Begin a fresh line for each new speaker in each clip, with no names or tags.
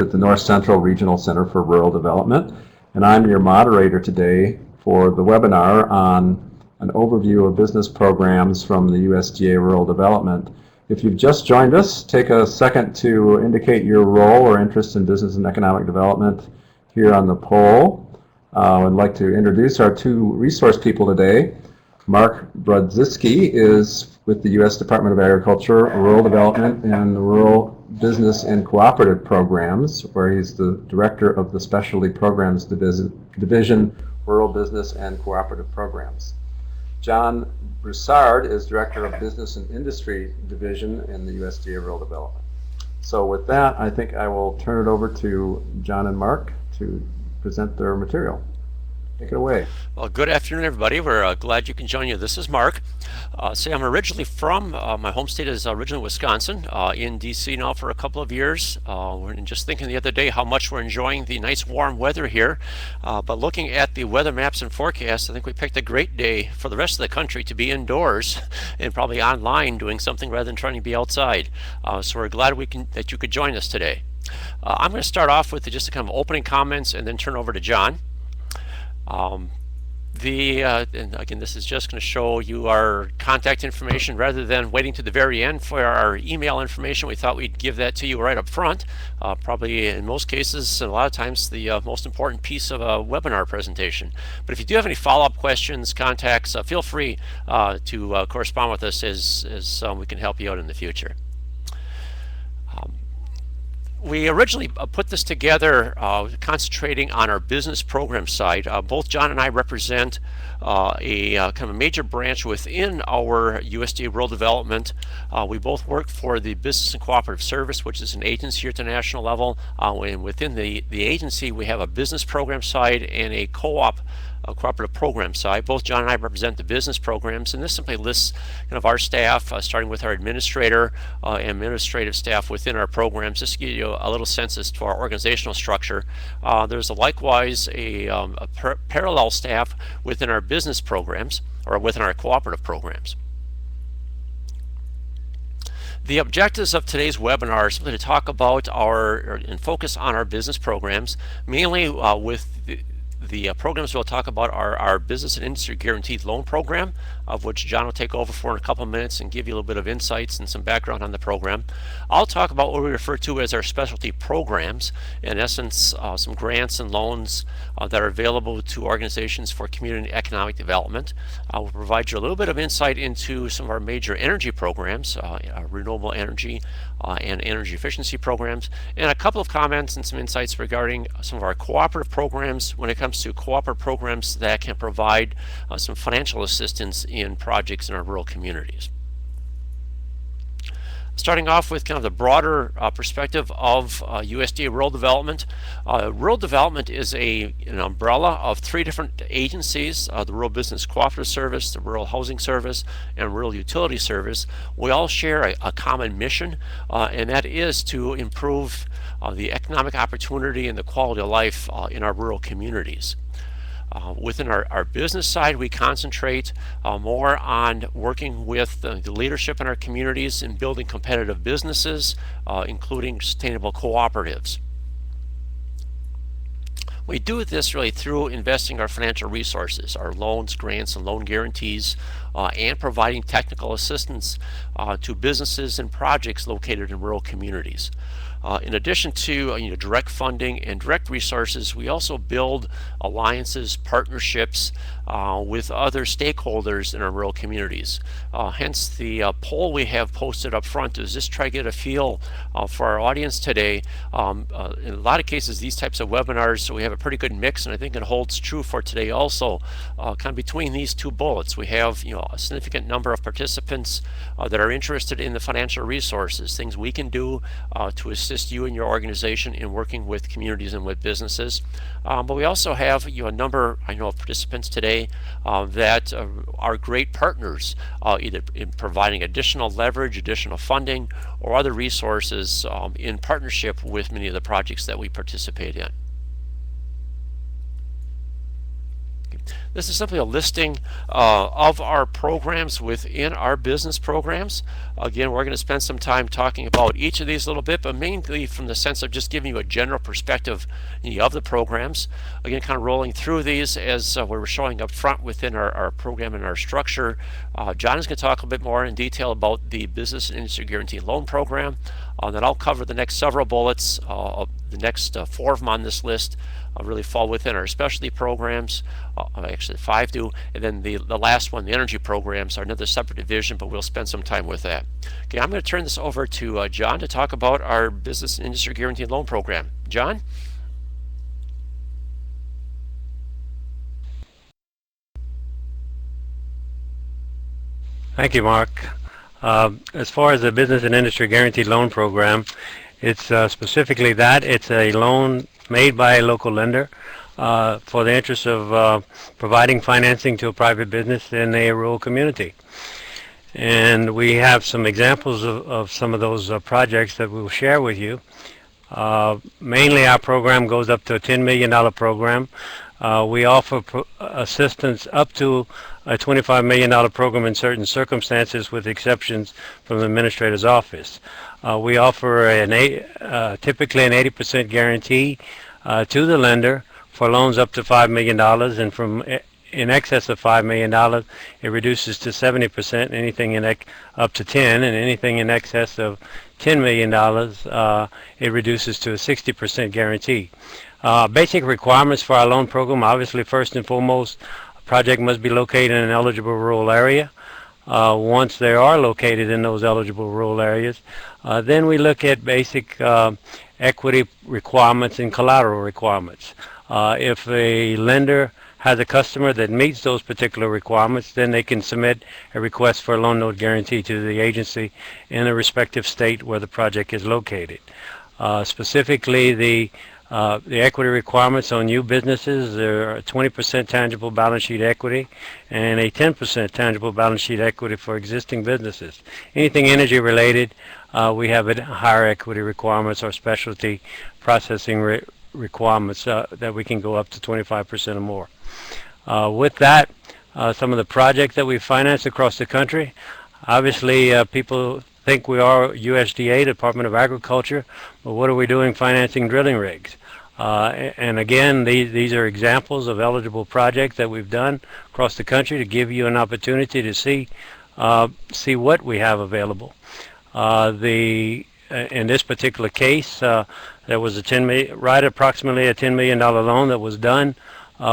at the North Central Regional Center for Rural Development, and I'm your moderator today for the webinar on an overview of business programs from the USDA Rural Development. If you've just joined us, take a second to indicate your role or interest in business and economic development here on the poll. I'd like to introduce our two resource people today. Mark Brodziski is with the U.S. Department of Agriculture, Rural Development, and Rural Business and Cooperative Programs, where he's the Director of the Specialty Programs Division, Rural Business and Cooperative Programs. John Broussard is Director of Business and Industry Division in the USDA Rural Development. So with that, I think I will turn it over to John and Mark to present their material. Take it away.
Well, good afternoon, everybody. We're glad you can join you. This is Mark. I'm originally from, my home state is originally Wisconsin, in DC now for a couple of years. We're just thinking the other day how much we're enjoying the nice warm weather here. But looking at the weather maps and forecasts, I think we picked a great day for the rest of the country to be indoors and probably online doing something rather than trying to be outside. So we're glad that you could join us today. I'm going to start off with just a kind of opening comments and then turn over to John. And again, this is just going to show you our contact information rather than waiting to the very end for our email information. We thought we'd give that to you right up front. Probably in most cases, and a lot of times, the most important piece of a webinar presentation. But if you do have any follow-up questions, contacts, feel free to correspond with us as we can help you out in the future. We originally put this together concentrating on our business program side. Both John and I represent a kind of a major branch within our USDA Rural Development. We both work for the Business and Cooperative Service, which is an agency here at the national level. And within the agency, we have a business program side and a co-op cooperative program side. Both John and I represent the business programs, and this simply lists kind of our staff, starting with our administrator and administrative staff within our programs, just to give you a little sense as to our organizational structure. There's likewise a parallel staff within our business programs or within our cooperative programs. The objectives of today's webinar are simply to talk about and focus on our business programs, mainly with the programs we'll talk about are our Business and Industry Guaranteed Loan Program, of which John will take over for in a couple of minutes and give you a little bit of insights and some background on the program. I'll talk about what we refer to as our specialty programs, in essence some grants and loans that are available to organizations for community economic development. We'll provide you a little bit of insight into some of our major energy programs, renewable energy and energy efficiency programs, and a couple of comments and some insights regarding some of our cooperative programs when it comes to cooperative programs that can provide some financial assistance in projects in our rural communities. Starting off with kind of the broader perspective of USDA Rural Development. Rural Development is an umbrella of three different agencies, the Rural Business Cooperative Service, the Rural Housing Service, and Rural Utility Service. We all share a common mission, and that is to improve the economic opportunity and the quality of life in our rural communities. Within our business side, we concentrate more on working with the leadership in our communities and building competitive businesses, including sustainable cooperatives. We do this really through investing our financial resources, our loans, grants, and loan guarantees, and providing technical assistance to businesses and projects located in rural communities. In addition to direct funding and direct resources, we also build alliances, partnerships with other stakeholders in our rural communities. Hence the poll we have posted up front is just try to get a feel for our audience today. In a lot of cases, these types of webinars, so we have a pretty good mix, and I think it holds true for today also. Kind of between these two bullets, we have a significant number of participants that are interested in the financial resources, things we can do to assist you and your organization in working with communities and with businesses. But we also have a number, I know, of participants today that are great partners, either in providing additional leverage, additional funding, or other resources in partnership with many of the projects that we participate in. This is simply a listing of our programs within our business programs. Again, we're going to spend some time talking about each of these a little bit, but mainly from the sense of just giving you a general perspective of the programs. Again, kind of rolling through these as we're showing up front within our program and our structure. John is going to talk a bit more in detail about the Business and Industry Guaranteed Loan Program. Then I'll cover the next several bullets. The next 4 of them on this list really fall within our specialty programs. Actually 5 do, and then the last one, the energy programs, are another separate division, but we'll spend some time with that. Okay, I'm going to turn this over to John to talk about our Business and Industry Guaranteed Loan Program. John?
Thank you, Mark. As far as the Business and Industry Guaranteed Loan Program, it's specifically that. It's a loan made by a local lender for the interest of providing financing to a private business in a rural community. And we have some examples of some of those projects that we'll share with you. Mainly our program goes up to a $10 million program. We offer assistance up to a $25 million program in certain circumstances, with exceptions from the administrator's office. We offer typically an 80% guarantee to the lender for loans up to $5 million, and from in excess of $5 million, it reduces to 70%. Anything up to 10, and anything in excess of $10 million, it reduces to a 60% guarantee. Basic requirements for our loan program: obviously, first and foremost, a project must be located in an eligible rural area. Once they are located in those eligible rural areas, then we look at basic equity requirements and collateral requirements. If a lender has a customer that meets those particular requirements, then they can submit a request for a loan note guarantee to the agency in the respective state where the project is located. Specifically, the equity requirements on new businesses are a 20% tangible balance sheet equity and a 10% tangible balance sheet equity for existing businesses. Anything energy related, we have higher equity requirements or specialty processing requirements that we can go up to 25% or more. With that, some of the projects that we finance across the country, obviously people think we are USDA, Department of Agriculture, but what are we doing financing drilling rigs? And again, these are examples of eligible projects that we've done across the country to give you an opportunity to see what we have available. In this particular case, there was approximately a $10 million loan that was done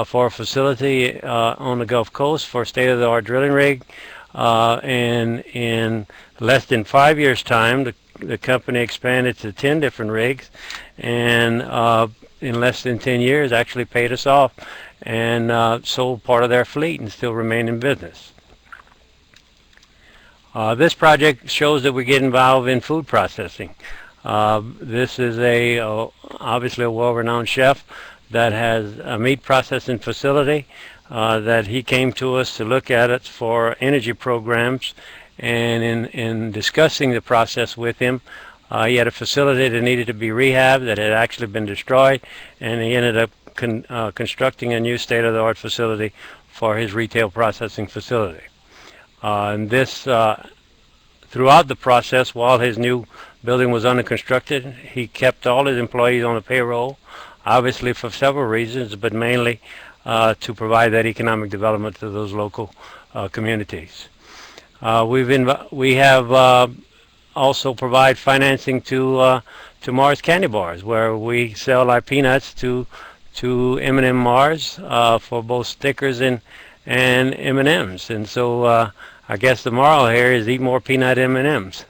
for a facility on the Gulf Coast for a state-of-the-art drilling rig. And in less than 5 years' time, the company expanded to 10 different rigs, and in less than 10 years actually paid us off and sold part of their fleet and still remain in business. This project shows that we get involved in food processing. This is obviously a well-renowned chef that has a meat processing facility that he came to us to look at it for energy programs, and in discussing the process with him, he had a facility that needed to be rehabbed that had actually been destroyed, and he ended up constructing a new state-of-the-art facility for his retail processing facility. And this, throughout the process, while his new building was under construction, he kept all his employees on the payroll, obviously for several reasons, but mainly to provide that economic development to those local communities. We have also provide financing to Mars Candy Bars, where we sell our peanuts to M&M Mars for both stickers and M&Ms. And so I guess the moral here is eat more peanut M&Ms.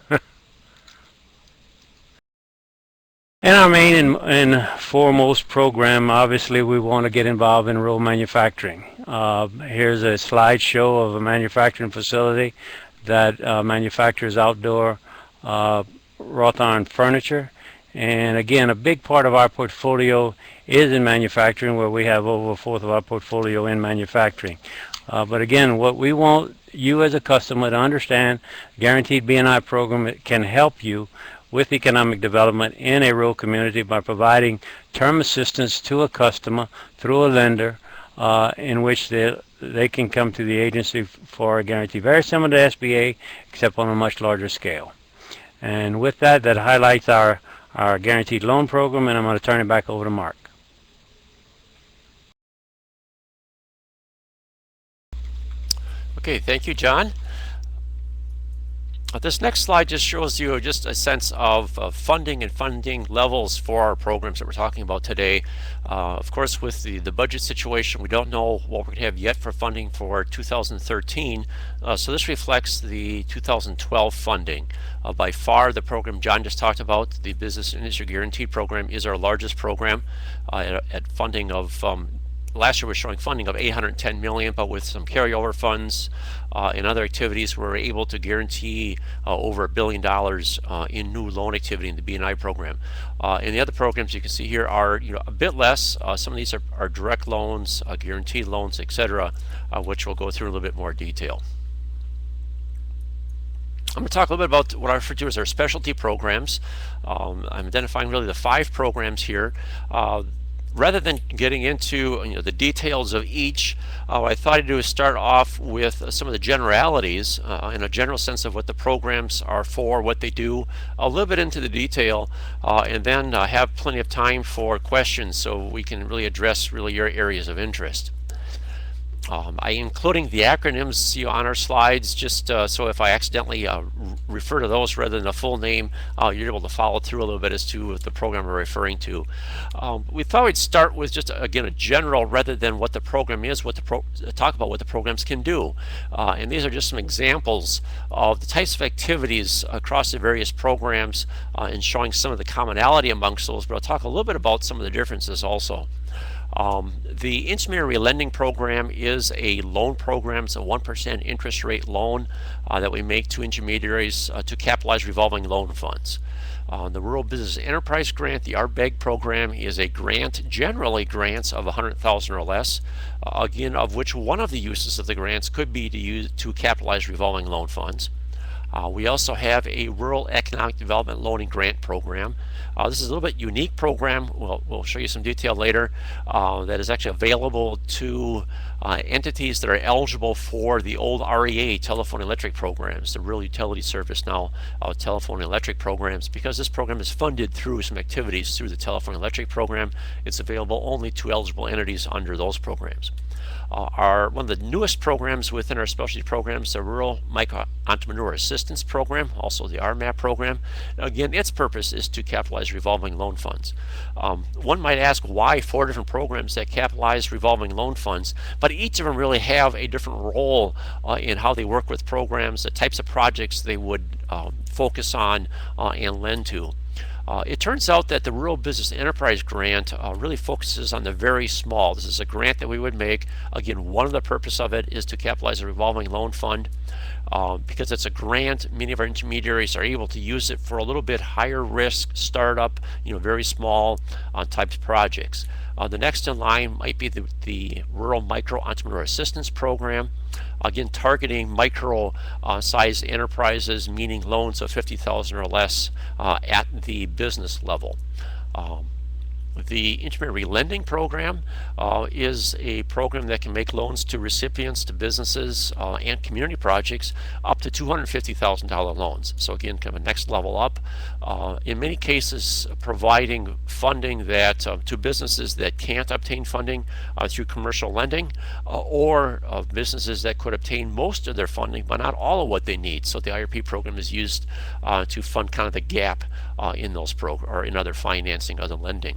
And our main and foremost program, obviously, we want to get involved in rural manufacturing. Here's a slideshow of a manufacturing facility that manufactures outdoor wrought iron furniture. And again, a big part of our portfolio is in manufacturing, where we have over a fourth of our portfolio in manufacturing. But again, what we want you as a customer to understand, Guaranteed B&I program can help you with economic development in a rural community by providing term assistance to a customer through a lender in which they can come to the agency for a guarantee, very similar to SBA, except on a much larger scale. And with that, that highlights our guaranteed loan program, and I'm going to turn it back over to Mark.
Okay, thank you, John. This next slide just shows you just a sense of funding and funding levels for our programs that we're talking about today. Of course, with the budget situation, we don't know what we're going to have yet for funding for 2013. So this reflects the 2012 funding. By far, the program John just talked about, the Business Industry Guarantee Program, is our largest program at funding of last year was showing funding of $810 million, but with some carryover funds and other activities, we were able to guarantee over $1 billion in new loan activity in the B&I program. And the other programs you can see here are a bit less. Some of these are direct loans, guaranteed loans, etc., which we'll go through in a little bit more detail. I'm going to talk a little bit about what I refer to as our specialty programs. I'm identifying really the 5 programs here. Rather than getting into the details of each, what I thought I'd do is start off with some of the generalities in a general sense of what the programs are for, what they do, a little bit into the detail, and then have plenty of time for questions so we can really address your areas of interest. Including the acronyms on our slides, just so if I accidentally refer to those rather than a full name, you're able to follow through a little bit as to the program we're referring to. We thought we'd start with just again a general rather than what the program is, talk about what the programs can do. And these are just some examples of the types of activities across the various programs and showing some of the commonality amongst those, but I'll talk a little bit about some of the differences also. The intermediary lending program is a loan program. It's a 1% interest rate loan that we make to intermediaries to capitalize revolving loan funds. The Rural Business Enterprise Grant, the RBEG program, is a grant, generally grants of $100,000 or less, again, of which one of the uses of the grants could be to use to capitalize revolving loan funds. We also have a Rural Economic Development Loaning Grant Program. This is a little bit unique program. We'll show you some detail later. That is actually available to entities that are eligible for the old REA telephone electric programs, the Rural Utility Service now telephone electric programs. Because this program is funded through some activities through the telephone electric program, it's available only to eligible entities under those programs. One of the newest programs within our specialty programs, the Rural Micro Entrepreneur Assistance Program, also the RMAP program. Again, its purpose is to capitalize revolving loan funds. One might ask why 4 different programs that capitalize revolving loan funds, but each of them really have a different role in how they work with programs, the types of projects they would focus on and lend to. It turns out that the Rural Business Enterprise Grant really focuses on the very small. This is a grant that we would make. Again, one of the purpose of it is to capitalize a revolving loan fund. Because it's a grant, many of our intermediaries are able to use it for a little bit higher risk startup, very small types of projects. The next in line might be the Rural Micro Entrepreneur Assistance Program. Again, targeting micro-sized enterprises, meaning loans of $50,000 or less at the business level. The intermediary lending program is a program that can make loans to recipients, to businesses and community projects up to $250,000 loans. So again, kind of a next level up. In many cases, providing funding that to businesses that can't obtain funding through commercial lending, or businesses that could obtain most of their funding but not all of what they need. So the IRP program is used to fund kind of the gap in those programs or in other financing, other lending.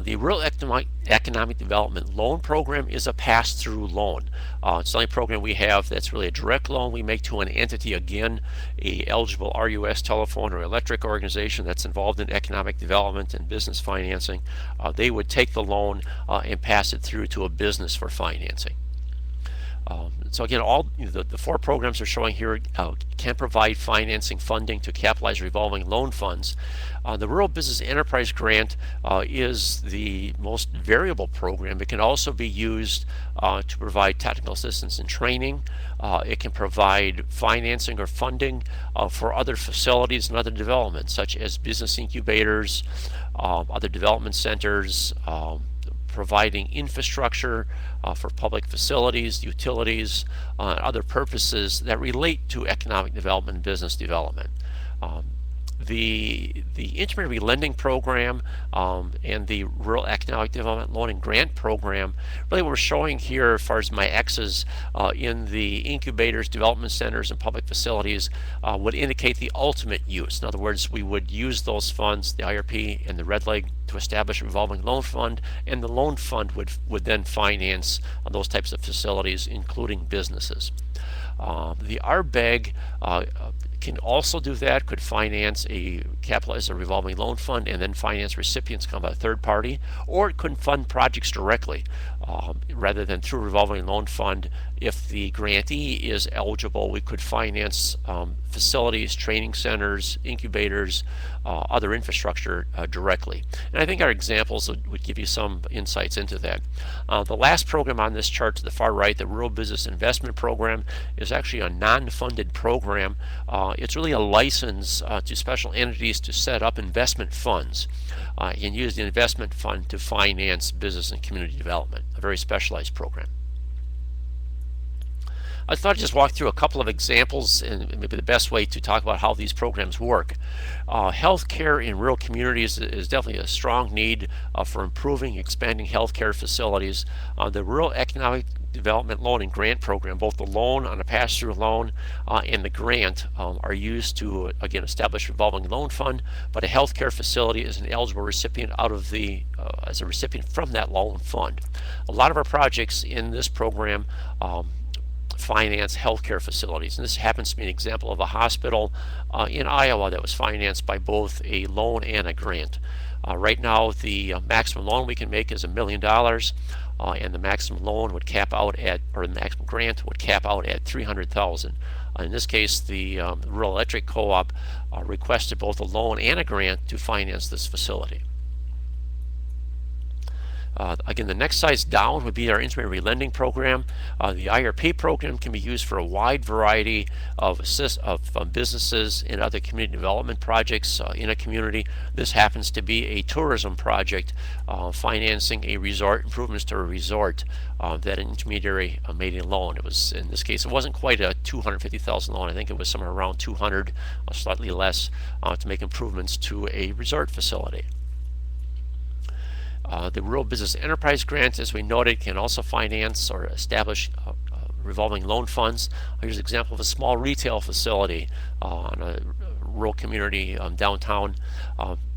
The Rural Economic Development Loan Program is a pass-through loan. It's the only program we have that's really a direct loan we make to an entity, again, a eligible RUS telephone or electric organization that's involved in economic development and business financing. They would take the loan and pass it through to a business for financing. So again, all the 4 programs are showing here can provide financing funding to capitalize revolving loan funds. The Rural Business Enterprise Grant is the most variable program. It can also be used to provide technical assistance and training. It can provide financing or funding for other facilities and other developments, such as business incubators, other development centers, providing infrastructure for public facilities, utilities, other purposes that relate to economic development and business development. The intermediary lending program and the rural economic development loan and grant program, really what we're showing here as far as my X's in the incubators, development centers, and public facilities would indicate the ultimate use. In other words, we would use those funds, the IRP and the red leg, to establish a revolving loan fund, and the loan fund would then finance those types of facilities, including businesses. The RBEG can also do that, could finance capitalize a revolving loan fund and then finance recipients come by a third party, or it could fund projects directly rather than through a revolving loan fund. If the grantee is eligible, we could finance facilities, training centers, incubators, other infrastructure directly. And I think our examples would give you some insights into that. The last program on this chart to the far right, the Rural Business Investment Program, is actually a non-funded program. It's really a license to special entities to set up investment funds and use the investment fund to finance business and community development, a very specialized program. I thought I'd just walk through a couple of examples and maybe the best way to talk about how these programs work. Healthcare in rural communities is definitely a strong need for improving, expanding healthcare facilities. The Rural Economic Development Loan and Grant Program, both the loan on a pass-through loan and the grant are used to, again, establish a revolving loan fund, but a healthcare facility is an eligible recipient as a recipient from that loan fund. A lot of our projects in this program finance healthcare facilities, and this happens to be an example of a hospital in Iowa that was financed by both a loan and a grant. Right now, the maximum loan we can make is $1 million, and the maximum loan would cap out at, or the maximum grant would cap out at $300,000. In this case, the Rural Electric Co-op requested both a loan and a grant to finance this facility. Again, the next size down would be our intermediary lending program. The IRP program can be used for a wide variety of businesses and other community development projects in a community. This happens to be a tourism project financing a resort, improvements to a resort that an intermediary made a loan. It was, in this case, it wasn't quite a $250,000 loan. I think it was somewhere around 200, or slightly less, to make improvements to a resort facility. The Rural Business Enterprise Grant, as we noted, can also finance or establish revolving loan funds. Here's an example of a small retail facility in a rural community downtown,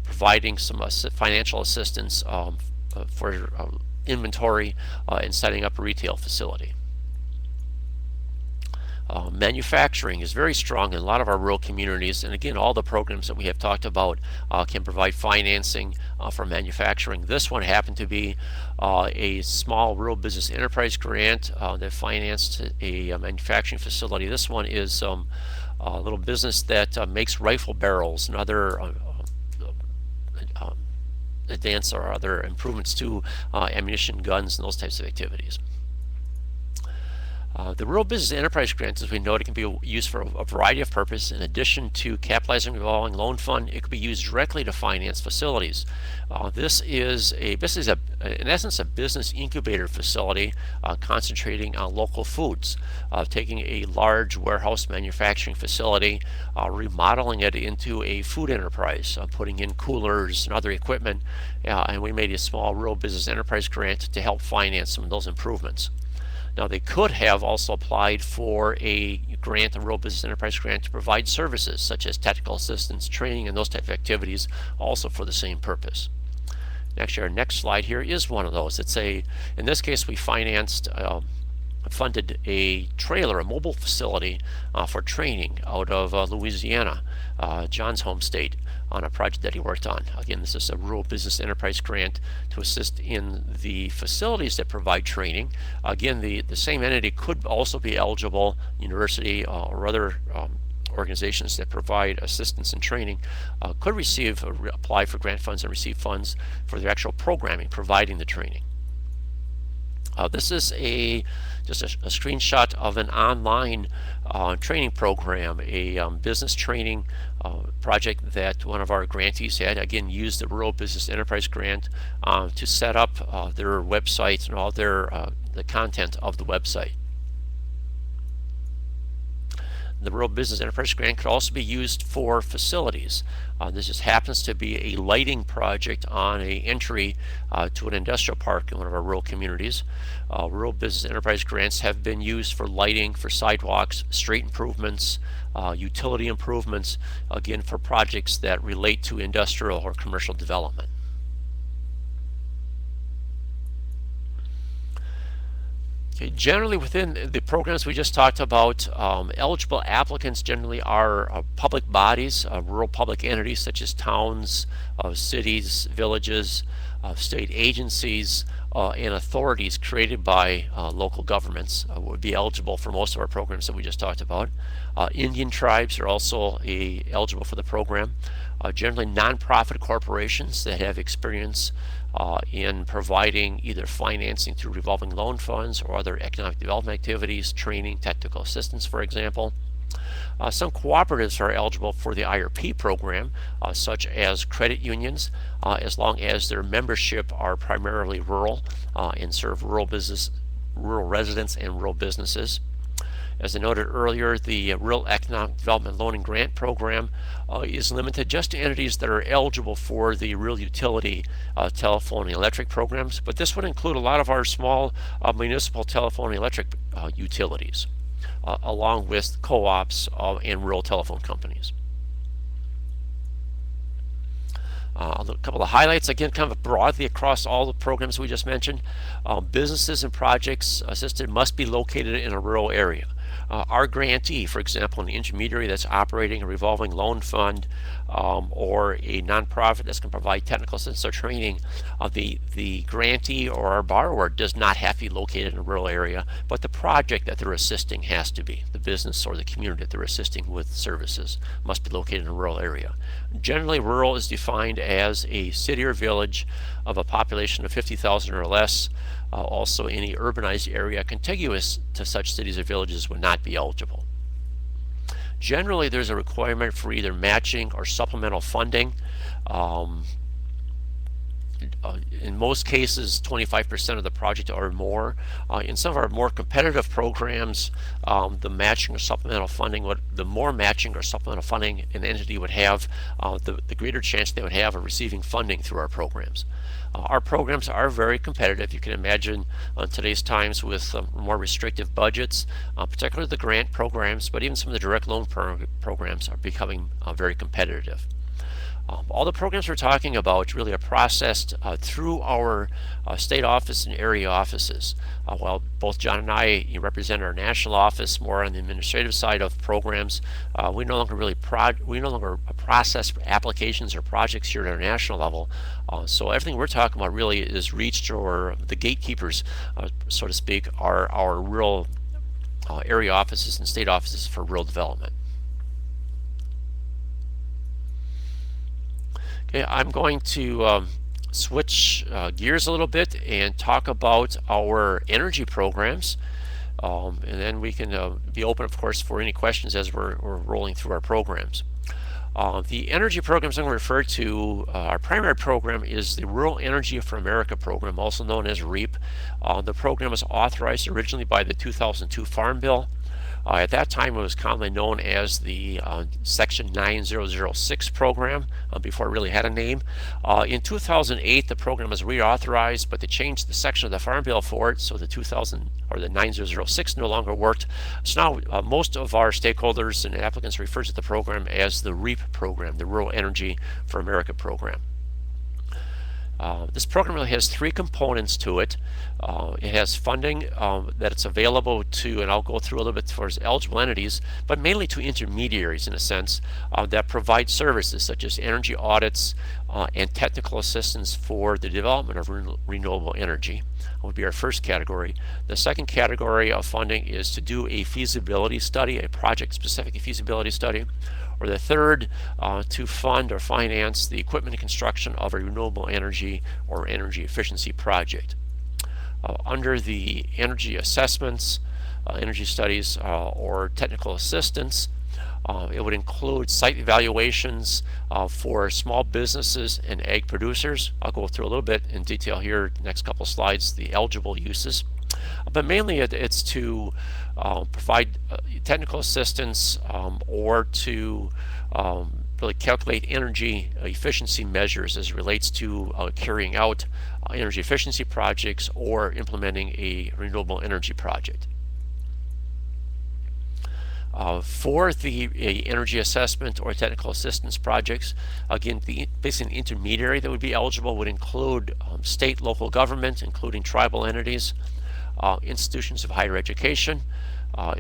providing some financial assistance for inventory and setting up a retail facility. Manufacturing is very strong in a lot of our rural communities, and again, all the programs that we have talked about can provide financing for manufacturing. This one happened to be a small rural business enterprise grant that financed a manufacturing facility. This one is a little business that makes rifle barrels and other advanced or other improvements to ammunition, guns, and those types of activities. The Rural Business Enterprise Grant, as we noted, can be used for a variety of purposes. In addition to capitalizing a revolving loan fund, it could be used directly to finance facilities. This is in essence a business incubator facility concentrating on local foods, taking a large warehouse manufacturing facility, remodeling it into a food enterprise, putting in coolers and other equipment, and we made a small Rural Business Enterprise Grant to help finance some of those improvements. Now, they could have also applied for a grant, a Rural Business Enterprise Grant, to provide services such as technical assistance, training, and those type of activities, also for the same purpose. Actually, our next slide here is one of those. In this case, we funded a trailer, a mobile facility for training out of Louisiana, John's home state, on a project that he worked on. Again, this is a Rural Business Enterprise Grant to assist in the facilities that provide training. Again, the same entity could also be eligible, university or other organizations that provide assistance and training could apply for grant funds and receive funds for their actual programming, providing the training. This is just a screenshot of an online training program, a business training project that one of our grantees had. Again, used the Rural Business Enterprise Grant to set up their website and all the content of the website. The Rural Business Enterprise Grant could also be used for facilities. This just happens to be a lighting project on an entry to an industrial park in one of our rural communities. Rural Business Enterprise Grants have been used for lighting, for sidewalks, street improvements, utility improvements, again for projects that relate to industrial or commercial development. Generally, within the programs we just talked about, eligible applicants generally are public bodies, rural public entities such as towns, cities, villages, state agencies, and authorities created by local governments would be eligible for most of our programs that we just talked about. Indian tribes are also eligible for the program. Generally nonprofit corporations that have experience in providing either financing through revolving loan funds or other economic development activities, training, technical assistance, for example. Some cooperatives are eligible for the IRP program, such as credit unions, as long as their membership are primarily rural and serve rural residents and rural businesses. As I noted earlier, the Rural Economic Development Loan and Grant Program is limited just to entities that are eligible for the rural utility telephone and electric programs, but this would include a lot of our small municipal telephone and electric utilities, along with co-ops and rural telephone companies. A couple of highlights, again, kind of broadly across all the programs we just mentioned. Businesses and projects assisted must be located in a rural area. Our grantee, for example, an intermediary that's operating a revolving loan fund or a nonprofit that's going to provide technical assistance or training, the grantee or our borrower does not have to be located in a rural area, but the project that they're assisting has to be. The business or the community that they're assisting with services must be located in a rural area. Generally, rural is defined as a city or village of a population of 50,000 or less. Also, any urbanized area contiguous to such cities or villages would not be eligible. Generally, there's a requirement for either matching or supplemental funding. In most cases, 25% of the project or more. In some of our more competitive programs, the matching or supplemental funding, the more matching or supplemental funding an entity would have, the greater chance they would have of receiving funding through our programs. Our programs are very competitive. You can imagine in today's times with more restrictive budgets, particularly the grant programs, but even some of the direct loan programs are becoming very competitive. All the programs we're talking about really are processed through our state office and area offices. While both John and I represent our national office more on the administrative side of programs, we no longer process applications or projects here at our national level. So everything we're talking about really is reached, or the gatekeepers, so to speak, are our rural area offices and state offices for rural development. Okay, I'm going to switch gears a little bit and talk about our energy programs, and then we can be open, of course, for any questions as we're rolling through our programs. The energy programs I'm going to refer to, our primary program is the Rural Energy for America program, also known as REAP. The program was authorized originally by the 2002 Farm Bill. At that time, it was commonly known as the Section 9006 program, before it really had a name. In 2008, the program was reauthorized, but they changed the section of the Farm Bill for it, so the 9006 no longer worked. So now most of our stakeholders and applicants refer to the program as the REAP program, the Rural Energy for America program. This program really has three components to it. It has funding that it's available to, and I'll go through a little bit towards eligible entities, but mainly to intermediaries in a sense that provide services such as energy audits and technical assistance for the development of renewable energy. That would be our first category. The second category of funding is to do a feasibility study, a project-specific feasibility study. Or the third, to fund or finance the equipment and construction of a renewable energy or energy efficiency project. Under the energy assessments, energy studies, or technical assistance, it would include site evaluations for small businesses and ag producers. I'll go through a little bit in detail here, next couple slides, the eligible uses. But mainly it's to provide technical assistance or to really calculate energy efficiency measures as it relates to carrying out energy efficiency projects or implementing a renewable energy project. For the energy assessment or technical assistance projects, again, basically an intermediary that would be eligible would include state, local government, including tribal entities, institutions of higher education,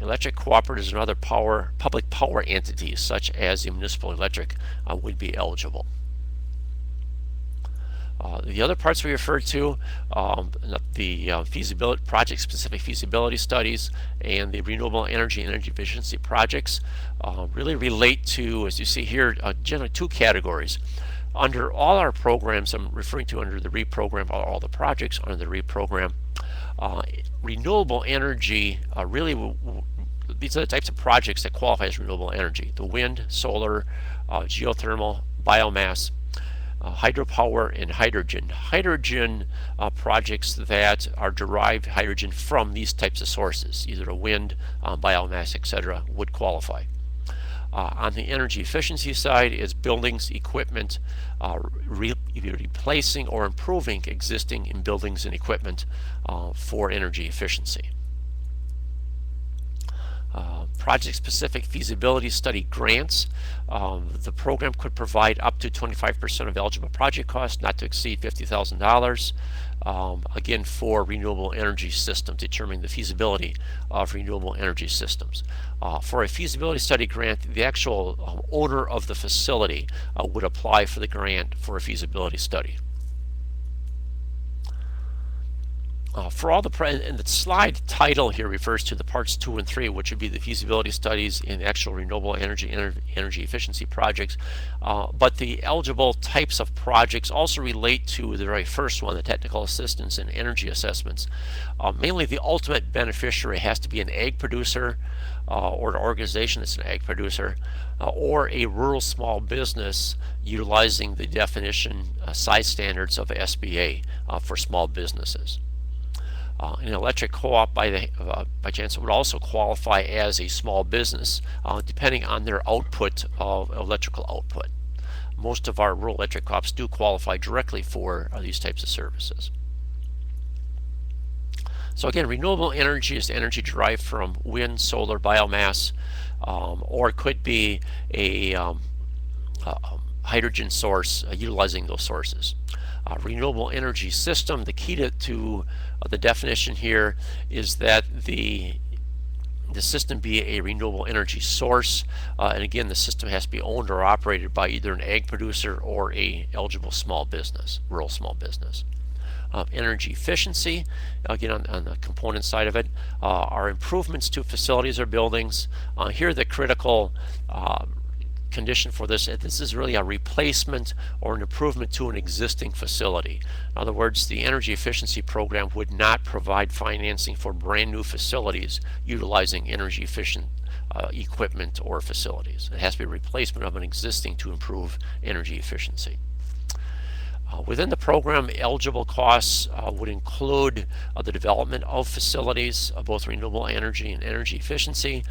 electric cooperatives, and other public power entities such as the municipal electric would be eligible. The other parts we referred to, the feasibility, project-specific feasibility studies and the renewable energy and energy efficiency projects really relate to, as you see here, generally two categories. Under all our programs, I'm referring to under the REAP program, all the projects under the REAP program, renewable energy these are the types of projects that qualify as renewable energy: the wind, solar, geothermal, biomass, hydropower, and hydrogen. Hydrogen projects that are derived hydrogen from these types of sources, either a wind, biomass, etc., would qualify. On the energy efficiency side is buildings, equipment, replacing or improving existing in buildings and equipment for energy efficiency. Project-specific feasibility study grants. The program could provide up to 25% of eligible project costs, not to exceed $50,000. Again, for renewable energy systems, determining the feasibility of renewable energy systems. For a feasibility study grant, the actual owner of the facility would apply for the grant for a feasibility study. For all and the slide title here refers to the parts 2 and 3, which would be the feasibility studies in actual renewable energy efficiency projects. But the eligible types of projects also relate to the very first one, the technical assistance and energy assessments. Mainly the ultimate beneficiary has to be an ag producer or an organization that's an ag producer, or a rural small business utilizing the definition size standards of SBA for small businesses. An electric co-op by chance would also qualify as a small business depending on their output of electrical output. Most of our rural electric co-ops do qualify directly for these types of services. So again, renewable energy is energy derived from wind, solar, biomass, or it could be a hydrogen source utilizing those sources. Renewable energy system, the key to the definition here is that the system be a renewable energy source, and again, the system has to be owned or operated by either an ag producer or a eligible small business, rural small business. Energy efficiency, again on the component side of it, are improvements to facilities or buildings. Here the critical condition for this is really a replacement or an improvement to an existing facility. In other words, the energy efficiency program would not provide financing for brand new facilities utilizing energy efficient equipment or facilities. It has to be a replacement of an existing to improve energy efficiency. Within the program, eligible costs would include the development of facilities, both renewable energy and energy efficiency,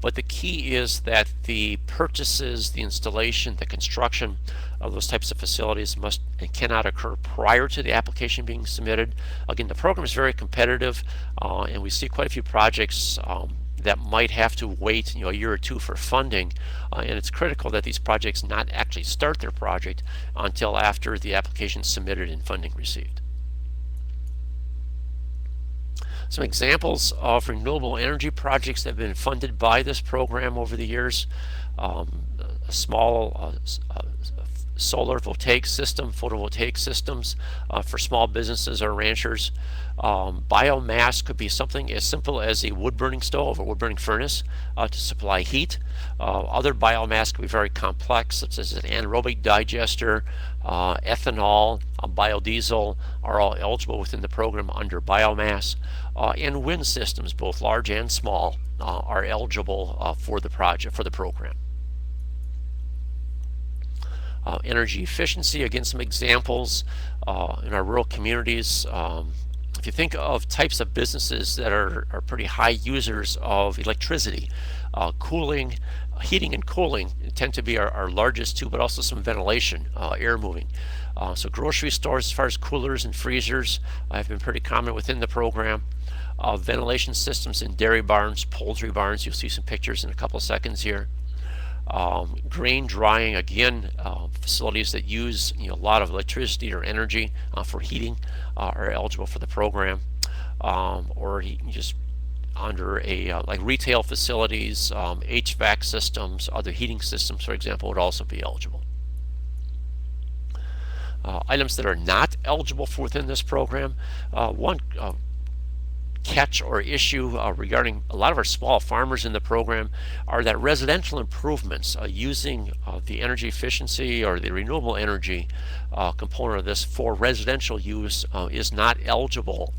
but the key is that the purchases, the installation, the construction of those types of facilities must and cannot occur prior to the application being submitted. Again, the program is very competitive, and we see quite a few projects that might have to wait a year or two for funding, and it's critical that these projects not actually start their project until after the application is submitted and funding received. Some examples of renewable energy projects that have been funded by this program over the years. A small solar voltaic system, photovoltaic systems for small businesses or ranchers. Biomass could be something as simple as a wood-burning stove or wood-burning furnace to supply heat. Other biomass can be very complex, such as an anaerobic digester, ethanol, biodiesel are all eligible within the program under biomass. And wind systems, both large and small, are eligible for the program. Energy efficiency, again, some examples in our rural communities. If you think of types of businesses that are pretty high users of electricity, cooling, heating and cooling tend to be our largest two, but also some ventilation, air moving. So grocery stores, as far as coolers and freezers, have been pretty common within the program. Ventilation systems in dairy barns, poultry barns, you'll see some pictures in a couple of seconds here. Grain drying, again, facilities that use a lot of electricity or energy for heating are eligible for the program. Or just under like retail facilities, HVAC systems, other heating systems, for example, would also be eligible. Items that are not eligible for within this program, one catch or issue regarding a lot of our small farmers in the program are that residential improvements using the energy efficiency or the renewable energy component of this for residential use is not eligible.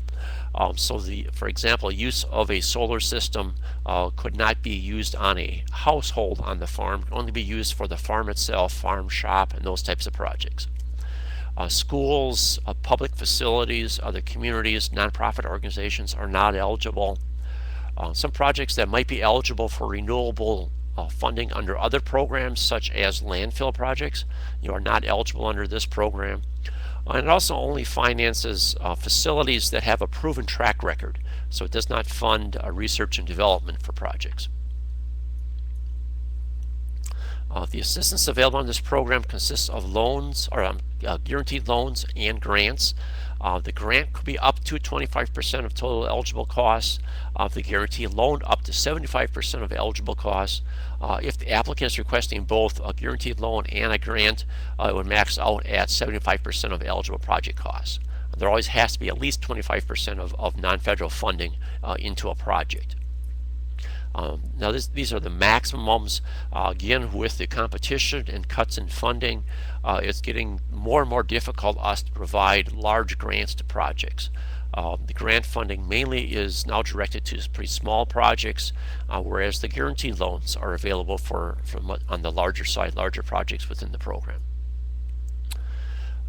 So for example, use of a solar system could not be used on a household on the farm, it can only be used for the farm itself, farm shop, and those types of projects. Schools, public facilities, other communities, nonprofit organizations are not eligible. Some projects that might be eligible for renewable funding under other programs, such as landfill projects, are not eligible under this program. And it also only finances facilities that have a proven track record, so it does not fund research and development for projects. The assistance available in this program consists of loans, or guaranteed loans and grants. The grant could be up to 25% of total eligible costs. The guaranteed loan up to 75% of eligible costs. If the applicant is requesting both a guaranteed loan and a grant, it would max out at 75% of eligible project costs. There always has to be at least 25% of non-federal funding into a project. Now these are the maximums. Again, with the competition and cuts in funding, it's getting more and more difficult us to provide large grants to projects. The grant funding mainly is now directed to pretty small projects, whereas the guaranteed loans are available on the larger side, larger projects within the program.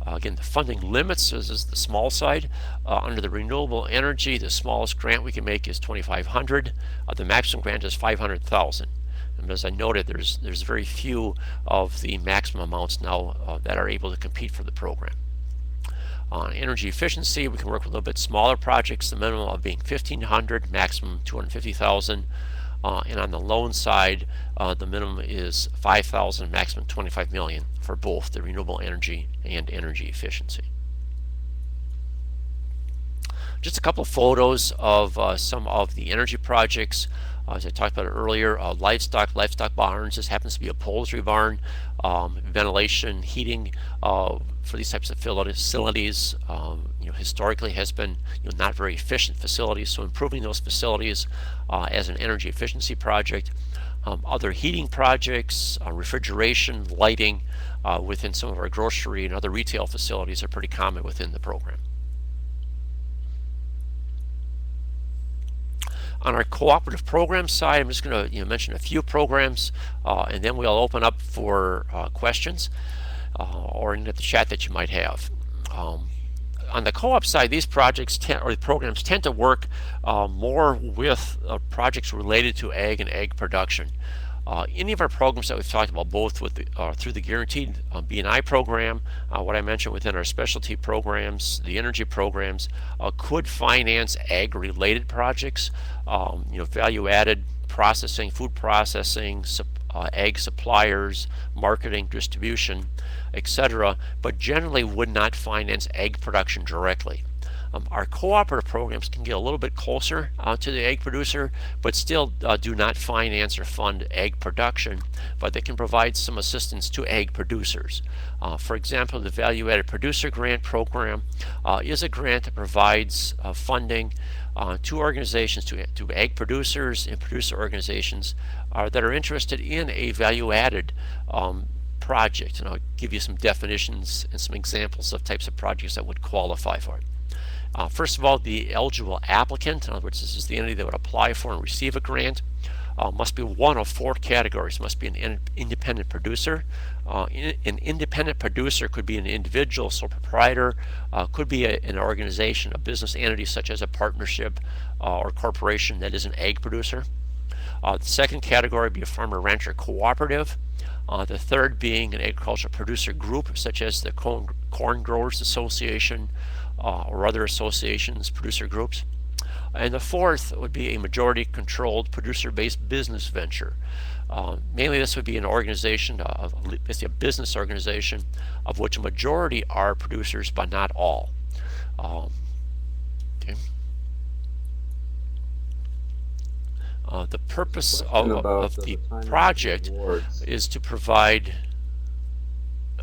Again, the funding limits is the small side. Under the renewable energy, the smallest grant we can make is $2,500. The maximum grant is $500,000. And as I noted, there's very few of the maximum amounts now that are able to compete for the program. On energy efficiency, we can work with a little bit smaller projects, the minimum of being $1,500, maximum $250,000. And on the loan side, the minimum is $5,000, maximum $25 million for both the renewable energy and energy efficiency. Just a couple of photos of some of the energy projects. As I talked about earlier, livestock barns. This happens to be a poultry barn. Ventilation, heating for these types of facilities, historically has been not very efficient facilities. So improving those facilities as an energy efficiency project. Other heating projects, refrigeration, lighting within some of our grocery and other retail facilities are pretty common within the program. On our cooperative program side, I'm just going to mention a few programs, and then we'll open up for questions or in the chat that you might have. On the co-op side, these projects or the programs tend to work more with projects related to ag and ag production. Any of our programs that we've talked about, both with through the guaranteed B&I program, what I mentioned within our specialty programs, the energy programs, could finance ag-related projects, value-added processing, food processing, ag suppliers, marketing, distribution, etc., but generally would not finance ag production directly. Our cooperative programs can get a little bit closer to the egg producer, but still do not finance or fund egg production, but they can provide some assistance to egg producers. For example, the Value-Added Producer Grant Program is a grant that provides funding to organizations, to egg producers and producer organizations that are interested in a value-added project. And I'll give you some definitions and some examples of types of projects that would qualify for it. First of all, the eligible applicant, in other words, this is the entity that would apply for and receive a grant, must be one of 4 categories. Must be an independent producer. An independent producer could be an individual, sole proprietor, could be an organization, a business entity such as a partnership or corporation that is an egg producer. The second category would be a farmer rancher cooperative. The third being an agricultural producer group such as the Corn Growers Association or other associations, producer groups. And the fourth would be a majority controlled producer-based business venture. Mainly this would be an organization, basically a business organization of which a majority are producers but not all. Okay. The purpose of the project is to provide,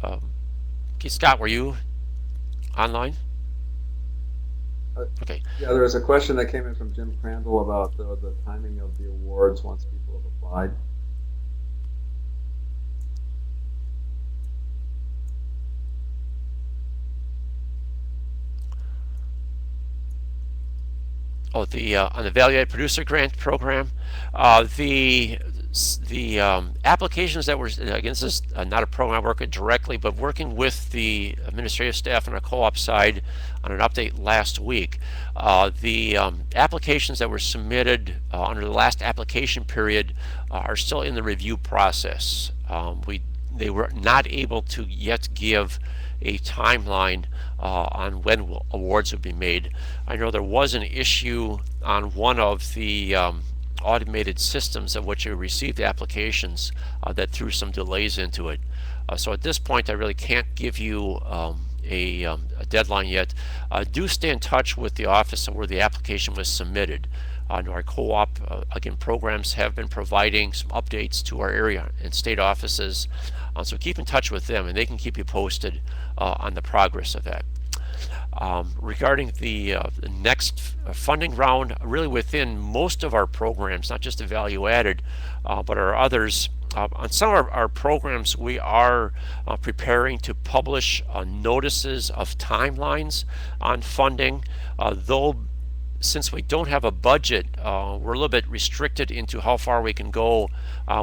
okay, Scott, were you online? Okay.
Yeah, there was a question that came in from Jim Crandall about the timing of the awards once people have applied.
Oh, on the Value-Added Producer Grant Program, the applications that were, again, this is not a program I work with directly, but working with the administrative staff on a co-op side on an update last week. The applications that were submitted under the last application period are still in the review process. They were not able to yet give a timeline on when awards would be made. I know there was an issue on one of the automated systems of which we received applications that threw some delays into it. So at this point I really can't give you a deadline yet. Do stay in touch with the office where the application was submitted. Our co-op, again, programs have been providing some updates to our area and state offices, so keep in touch with them and they can keep you posted on the progress of that. Regarding the next funding round, really within most of our programs, not just the value added, but our others, on some of our programs we are preparing to publish notices of timelines on funding, though since we don't have a budget, we're a little bit restricted into how far we can go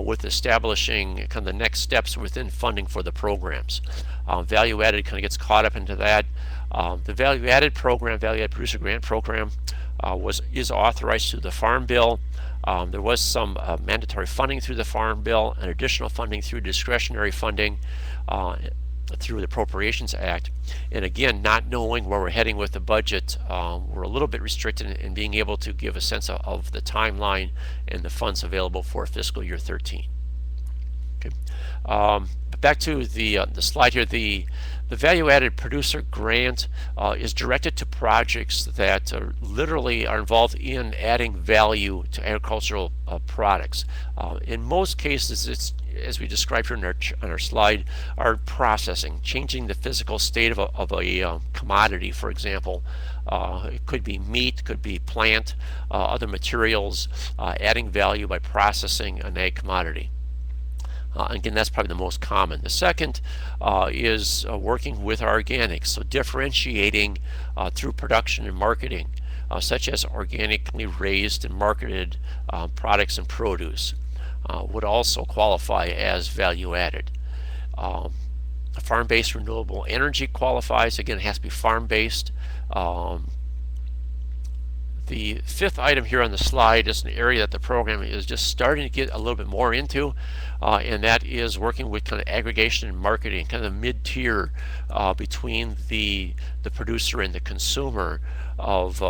with establishing kind of the next steps within funding for the programs. Value added kind of gets caught up into that. The value added program, Value Added Producer Grant Program, is authorized through the Farm Bill. There was some mandatory funding through the Farm Bill and additional funding through discretionary funding through the Appropriations Act. And again, not knowing where we're heading with the budget, we're a little bit restricted in being able to give a sense of the timeline and the funds available for fiscal year 13. Okay. But back to the slide here. The value-added producer grant is directed to projects that literally are involved in adding value to agricultural products. In most cases, it's, as we described here on our slide, are processing, changing the physical state of a commodity, for example. It could be meat, could be plant, other materials, adding value by processing an ag commodity. Again, that's probably the most common. The second is working with our organics, so differentiating through production and marketing, such as organically raised and marketed products and produce would also qualify as value added. Farm-based renewable energy qualifies. Again, it has to be farm-based. The fifth item here on the slide is an area that the program is just starting to get a little bit more into, and that is working with kind of aggregation and marketing, kind of the mid-tier between the producer and the consumer of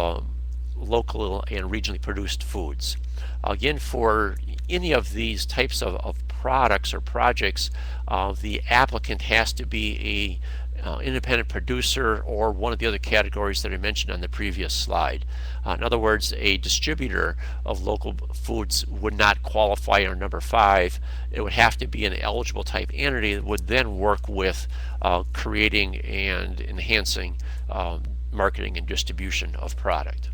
local and regionally produced foods. Again, for any of these types of products or projects, the applicant has to be independent producer, or one of the other categories that I mentioned on the previous slide. In other words, a distributor of local foods would not qualify under number 5. It would have to be an eligible type entity that would then work with creating and enhancing marketing and distribution of product.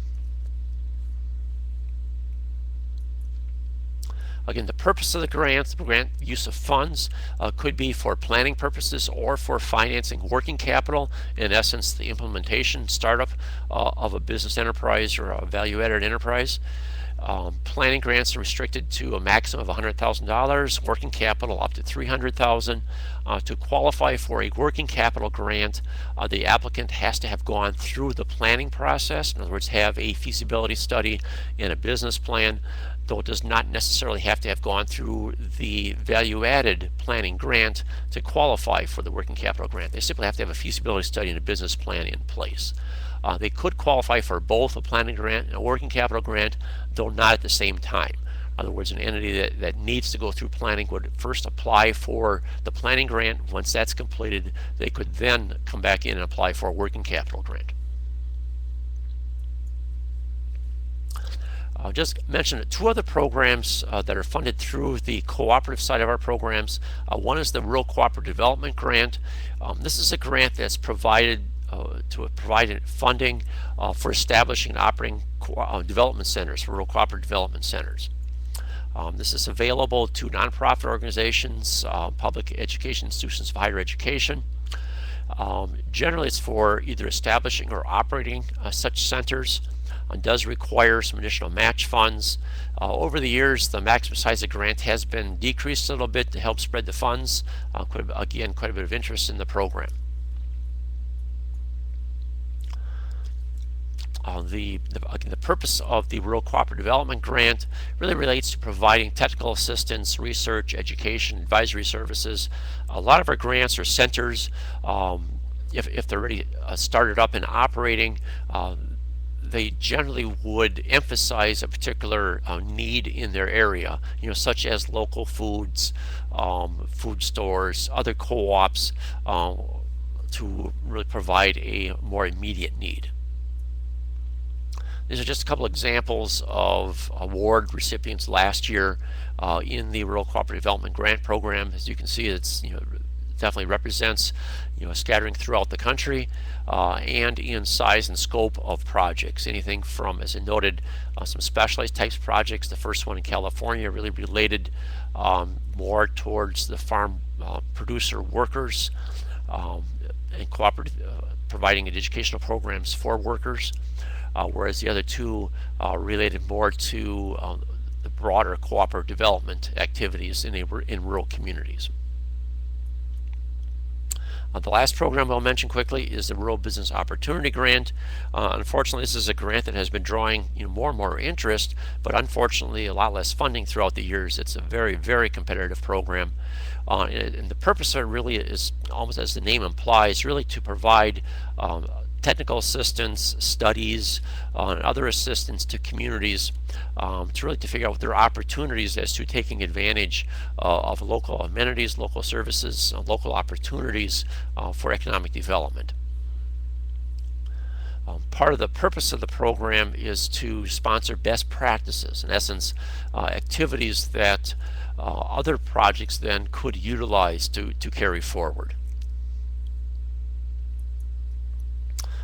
Again, the purpose of the grant use of funds could be for planning purposes or for financing working capital, in essence the implementation startup of a business enterprise or a value-added enterprise. Planning grants are restricted to a maximum of $100,000, working capital up to $300,000. To qualify for a working capital grant, the applicant has to have gone through the planning process, in other words have a feasibility study and a business plan, though it does not necessarily have to have gone through the value-added planning grant to qualify for the working capital grant. They simply have to have a feasibility study and a business plan in place. They could qualify for both a planning grant and a working capital grant, though not at the same time. In other words, an entity that needs to go through planning would first apply for the planning grant. Once that's completed, they could then come back in and apply for a working capital grant. I'll just mention 2 other programs that are funded through the cooperative side of our programs. One is the Rural Cooperative Development Grant. This is a grant that's provided to provide funding for establishing and operating development centers, rural cooperative development centers. This is available to nonprofit organizations, public education institutions of higher education. Generally, it's for either establishing or operating such centers. Does require some additional match funds. Over the years, the maximum size of the grant has been decreased a little bit to help spread the funds. Again, quite a bit of interest in the program. The purpose of the Rural Cooperative Development Grant really relates to providing technical assistance, research, education, advisory services. A lot of our grants are centers. If they're already started up and operating, they generally would emphasize a particular need in their area, such as local foods, food stores, other co-ops, to really provide a more immediate need. These are just a couple examples of award recipients last year in the Rural Cooperative Development Grant Program. As you can see, it's definitely represents a scattering throughout the country and in size and scope of projects. Anything from, as I noted, some specialized types of projects. The first one in California really related more towards the farm producer workers and cooperative providing educational programs for workers, whereas the other 2 related more to the broader cooperative development activities in rural communities. The last program I'll mention quickly is the Rural Business Opportunity Grant. Unfortunately, this is a grant that has been drawing more and more interest, but unfortunately a lot less funding throughout the years. It's a very, very competitive program. And the purpose of it really is, almost as the name implies, really to provide technical assistance, studies, and other assistance to communities to figure out what their opportunities as to taking advantage of local amenities, local services, local opportunities for economic development. Part of the purpose of the program is to sponsor best practices, in essence, activities that other projects then could utilize to carry forward.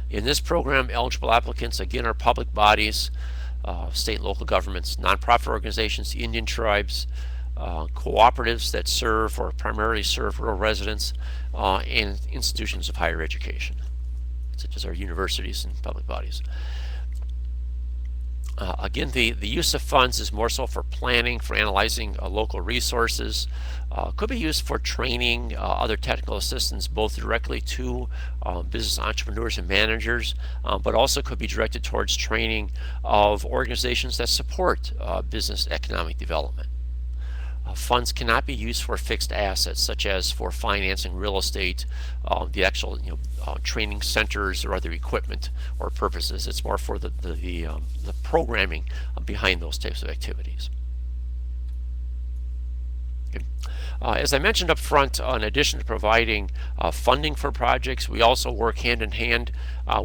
In this program, eligible applicants again are public bodies, state and local governments, nonprofit organizations, Indian tribes, cooperatives that serve or primarily serve rural residents, and institutions of higher education, such as our universities and public bodies. Again, the use of funds is more so for planning, for analyzing local resources. Could be used for training, other technical assistance, both directly to business entrepreneurs and managers, but also could be directed towards training of organizations that support business economic development. Funds cannot be used for fixed assets, such as for financing real estate, the actual training centers or other equipment or purposes. It's more for the programming behind those types of activities. Okay. As I mentioned up front, in addition to providing funding for projects, we also work hand in hand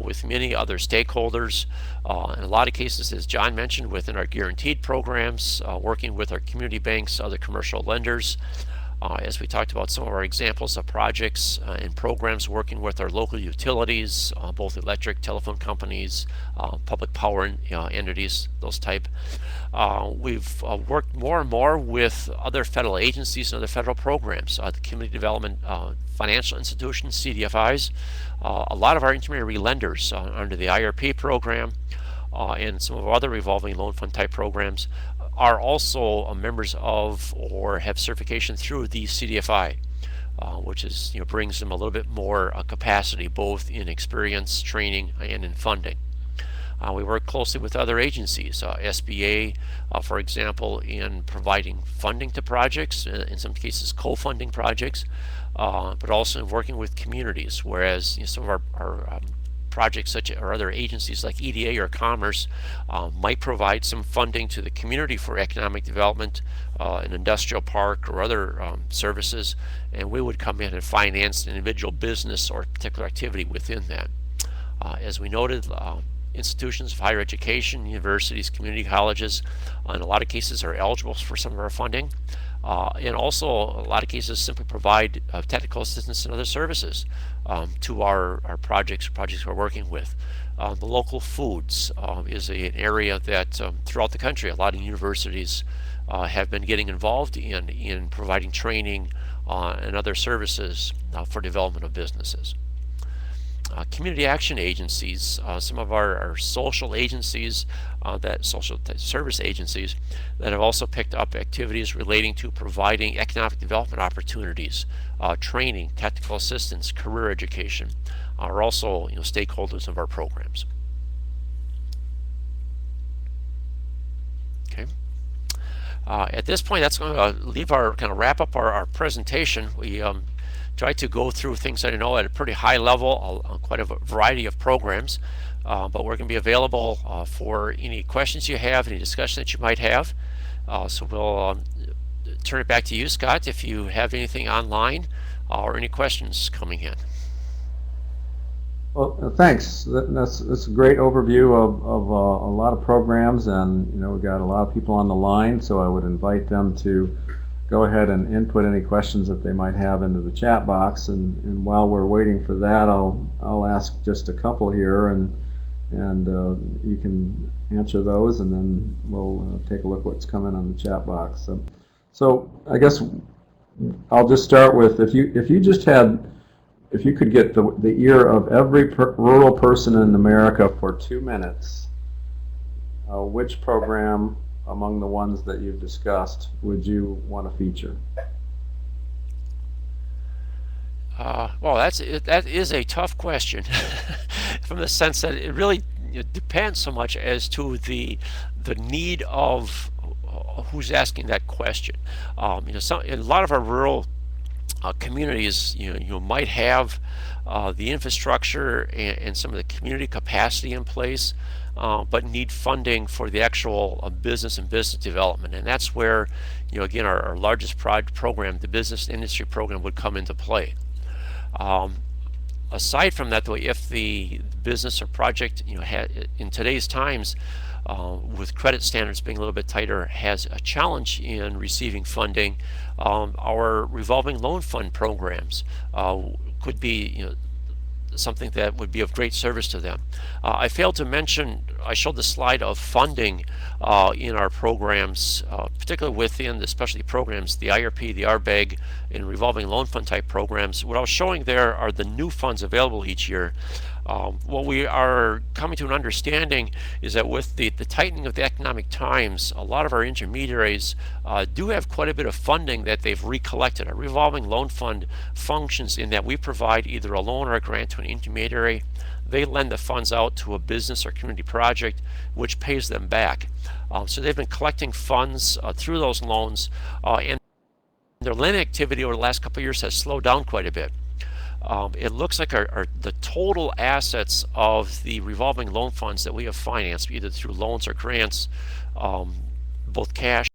with many other stakeholders. In a lot of cases, as John mentioned, within our guaranteed programs, working with our community banks, other commercial lenders. As we talked about some of our examples of projects and programs working with our local utilities, both electric, telephone companies, public power entities, those type. We've worked more and more with other federal agencies and other federal programs, the Community Development Financial Institutions, CDFIs, a lot of our intermediary lenders under the IRP program, and some of our other revolving loan fund type programs are also members of or have certification through the CDFI, which is brings them a little bit more capacity both in experience, training, and in funding. We work closely with other agencies, SBA, for example, in providing funding to projects, in some cases co-funding projects, but also in working with communities, whereas some of our projects or other agencies like EDA or Commerce might provide some funding to the community for economic development, an industrial park or other services, and we would come in and finance an individual business or particular activity within that. As we noted, institutions of higher education, universities, community colleges, in a lot of cases are eligible for some of our funding. And also, a lot of cases simply provide technical assistance and other services to our projects we're working with. The local foods is an area that throughout the country, a lot of universities have been getting involved in providing training and other services for development of businesses. Community action agencies, some of our social agencies, social service agencies that have also picked up activities relating to providing economic development opportunities, training, technical assistance, career education, are also stakeholders of our programs. Okay. At this point, that's going to kind of wrap up our presentation. We try to go through things that I know at a pretty high level, quite a variety of programs, but we're going to be available for any questions you have, any discussion that you might have. So we'll turn it back to you, Scott, if you have anything online or any questions coming in.
Well, thanks. That's a great overview of a lot of programs, and we've got a lot of people on the line, so I would invite them to go ahead and input any questions that they might have into the chat box. And while we're waiting for that, I'll ask just a couple here, and you can answer those, and then we'll take a look what's coming on the chat box. So I guess I'll just start with if you could get the ear of every rural person in America for 2 minutes, which program among the ones that you've discussed would you want to feature?
Well, that is a tough question from the sense that it really depends so much as to the need of who's asking that question. In a lot of our rural communities, you might have the infrastructure and some of the community capacity in place, but need funding for the actual business and business development, and that's where again our largest program, the business industry program, would come into play. Aside from that, though, if the business or project in today's times, with credit standards being a little bit tighter, has a challenge in receiving funding, our revolving loan fund programs could be something that would be of great service to them. I failed to mention, I showed the slide of funding in our programs, particularly within the specialty programs, the IRP, the RBEG, and revolving loan fund type programs. What I was showing there are the new funds available each year. What we are coming to an understanding is that with the tightening of the economic times, a lot of our intermediaries do have quite a bit of funding that they've recollected. A revolving loan fund functions in that we provide either a loan or a grant to an intermediary. They lend the funds out to a business or community project, which pays them back. So they've been collecting funds through those loans, and their lending activity over the last couple of years has slowed down quite a bit. It looks like the total assets of the revolving loan funds that we have financed, either through loans or grants, both cash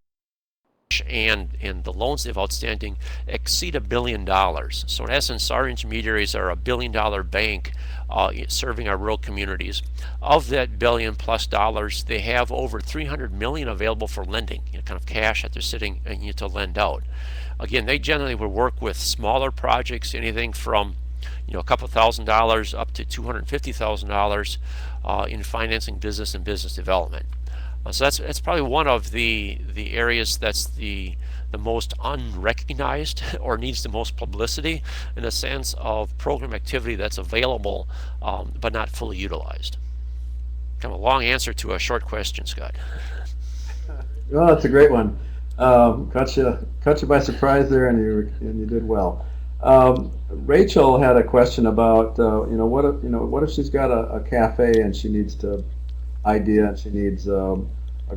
and the loans they have outstanding exceed $1 billion. So in essence, our intermediaries are $1 billion bank serving our rural communities. Of that billion plus dollars, they have over 300 million available for lending, kind of cash that they're sitting to lend out. Again, they generally will work with smaller projects, anything from a couple $1,000s up to $250,000 in financing business and business development. So that's probably one of the areas that's the most unrecognized or needs the most publicity in a sense of program activity that's available but not fully utilized. Kind of a long answer to a short question, Scott.
Well, that's a great one. Caught you by surprise there, and you did well. Rachel had a question about what if she's got a cafe and she needs to idea and she needs a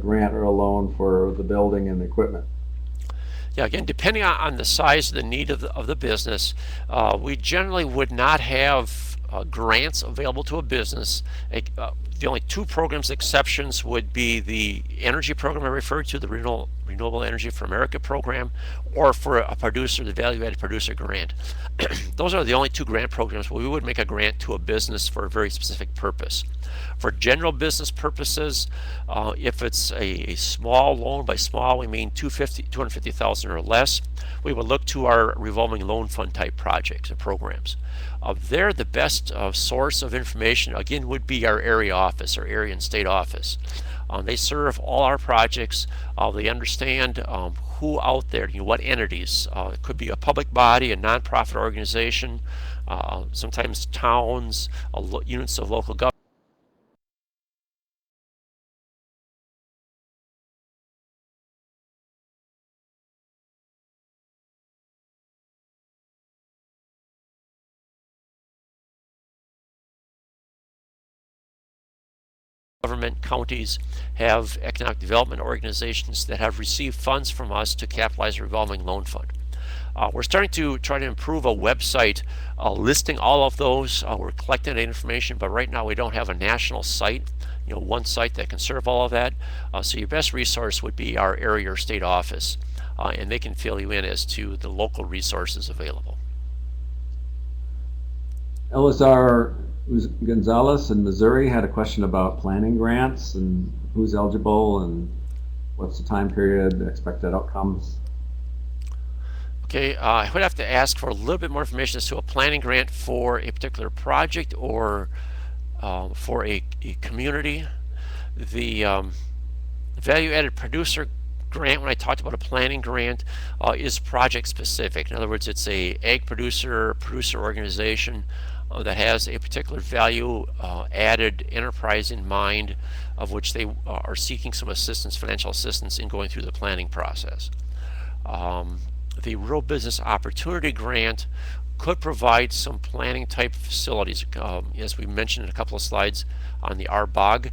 grant or a loan for the building and the equipment.
Yeah, again, depending on the size of the need of the business, we generally would not have grants available to a business. The only two programs exceptions would be the energy program I referred to, the Renewable Energy for America program, or for a producer, the Value-Added Producer Grant. Those are the only two grant programs where we would make a grant to a business for a very specific purpose. For general business purposes, if it's a small loan, by small we mean $250,000 or less, we would look to our revolving loan fund type projects and programs. There, the best source of information again would be our area office, or area and state office. They serve all our projects. They understand who out there, what entities. It could be a public body, a nonprofit organization, sometimes towns, units of local government. Government, counties have economic development organizations that have received funds from us to capitalize a revolving loan fund. We're starting to try to improve a website listing all of those. We're collecting that information, but right now we don't have a national site, one site that can serve all of that. So your best resource would be our area or state office, and they can fill you in as to the local resources available.
Elazar Gonzalez in Missouri had a question about planning grants and who's eligible and what's the time period, expected outcomes.
Okay, I would have to ask for a little bit more information as to a planning grant for a particular project or for a community. The value-added producer grant, when I talked about a planning grant, is project specific. In other words, it's a ag producer organization that has a particular value added enterprise in mind, of which they are seeking some assistance, financial assistance, in going through the planning process. The Rural Business Opportunity Grant could provide some planning type facilities, as we mentioned in a couple of slides on the RBOG,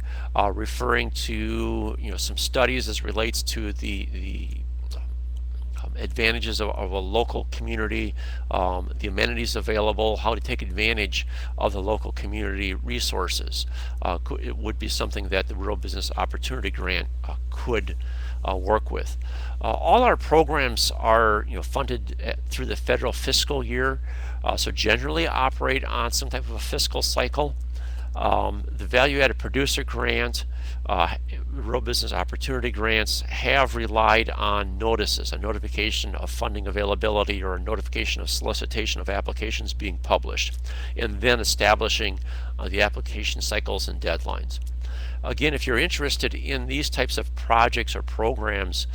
referring to some studies as relates to the advantages of a local community, the amenities available, how to take advantage of the local community resources. It would be something that the Rural Business Opportunity Grant could work with. All our programs are funded through the federal fiscal year, so generally operate on some type of a fiscal cycle. The value-added producer grant, rural business opportunity grants have relied on notices, a notification of funding availability or a notification of solicitation of applications being published, and then establishing the application cycles and deadlines. Again, if you're interested in these types of projects or programs,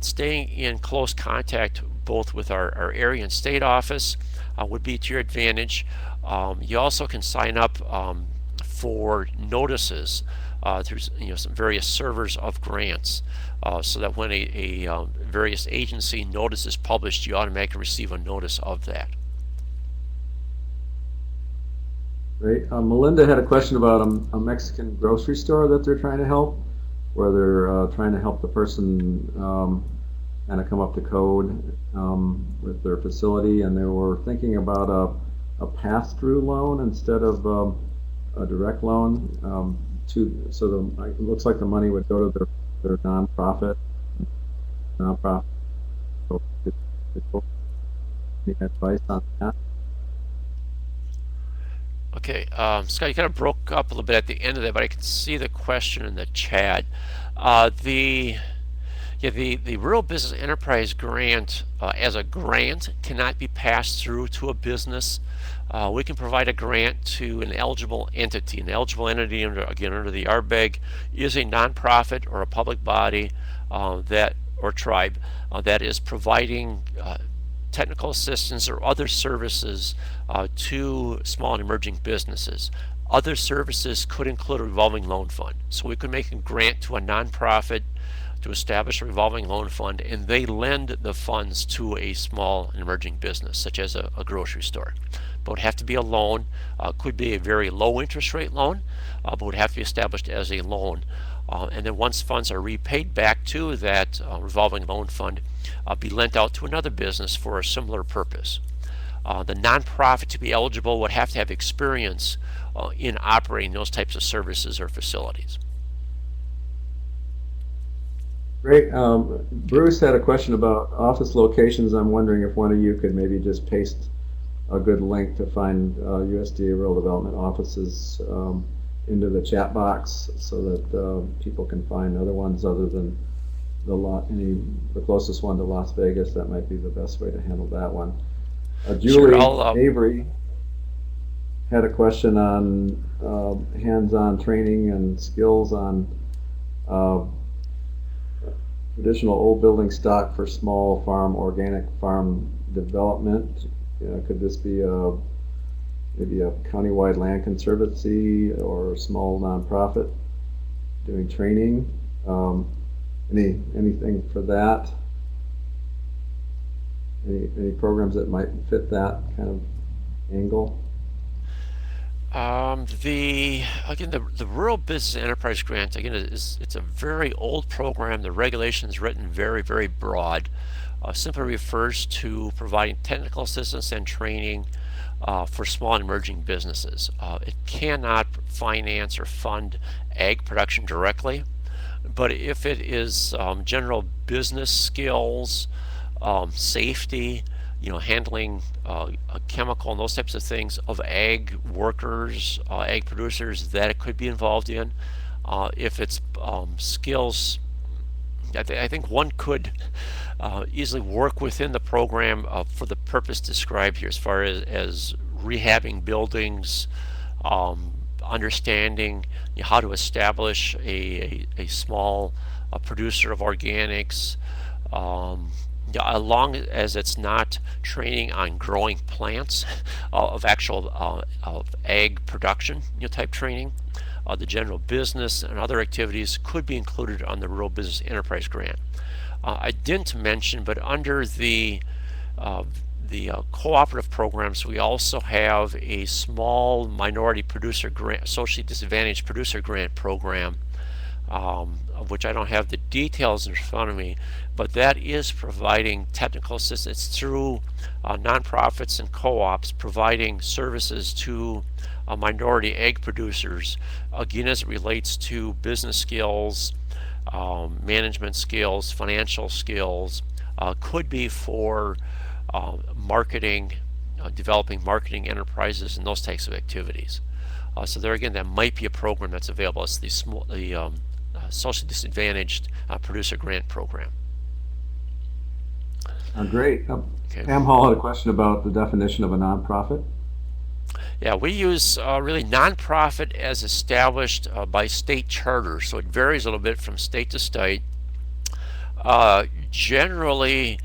staying in close contact both with our area and state office would be to your advantage. You also can sign up for notices through some various servers of grants, so that when a various agency notice is published, you automatically receive a notice of that.
Great. Melinda had a question about a Mexican grocery store that they're trying to help, where they're trying to help the person kind of come up to code with their facility, and they were thinking about a pass-through loan instead of a direct loan. So it looks like the money would go to their nonprofit. nonprofit. So, any advice on that?
Okay, Scott, you kind of broke up a little bit at the end of that, but I can see the question in the chat. The Yeah, the Rural Business Enterprise Grant, as a grant, cannot be passed through to a business. We can provide a grant to an eligible entity. An eligible entity, under the RBEG, is a nonprofit or a public body or tribe that is providing technical assistance or other services to small and emerging businesses. Other services could include a revolving loan fund. So we could make a grant to a nonprofit to establish a revolving loan fund, and they lend the funds to a small and emerging business, such as a grocery store. But it would have to be a loan, could be a very low interest rate loan, but would have to be established as a loan. And then once funds are repaid back to that revolving loan fund, be lent out to another business for a similar purpose. The nonprofit to be eligible would have to have experience in operating those types of services or facilities.
Great. Bruce had a question about office locations. I'm wondering if one of you could maybe just paste a good link to find USDA Rural Development offices into the chat box so that people can find other ones other than the closest one to Las Vegas. That might be the best way to handle that one. Julie Avery had a question on hands-on training and skills on traditional old building stock for small farm, organic farm development. Could this be maybe a countywide land conservancy or a small nonprofit doing training? Anything for that? Any programs that might fit that kind of angle?
The Rural Business Enterprise Grant, again, it's a very old program. The regulation is written very, very broad. Simply refers to providing technical assistance and training for small and emerging businesses. It cannot finance or fund ag production directly, but if it is general business skills, safety, handling chemical and those types of things of ag workers, ag producers that it could be involved in. If it's skills, I think one could easily work within the program for the purpose described here, as far as rehabbing buildings, understanding how to establish a small producer of organics, along as it's not training on growing plants of actual of ag production type training. The general business and other activities could be included on the Rural Business Enterprise Grant. I didn't mention, but under the cooperative programs, we also have a small minority producer grant, socially disadvantaged producer grant program, of which I don't have the details in front of me, but that is providing technical assistance through nonprofits and co-ops, providing services to minority ag producers, again as it relates to business skills, management skills, financial skills, could be for marketing, developing marketing enterprises and those types of activities. So there again, that might be a program that's available. It's the socially disadvantaged producer grant program.
Great.
Okay.
Pam Hall had a question about the definition of a nonprofit.
Yeah, we use really nonprofit as established by state charter, so it varies a little bit from state to state. Generally,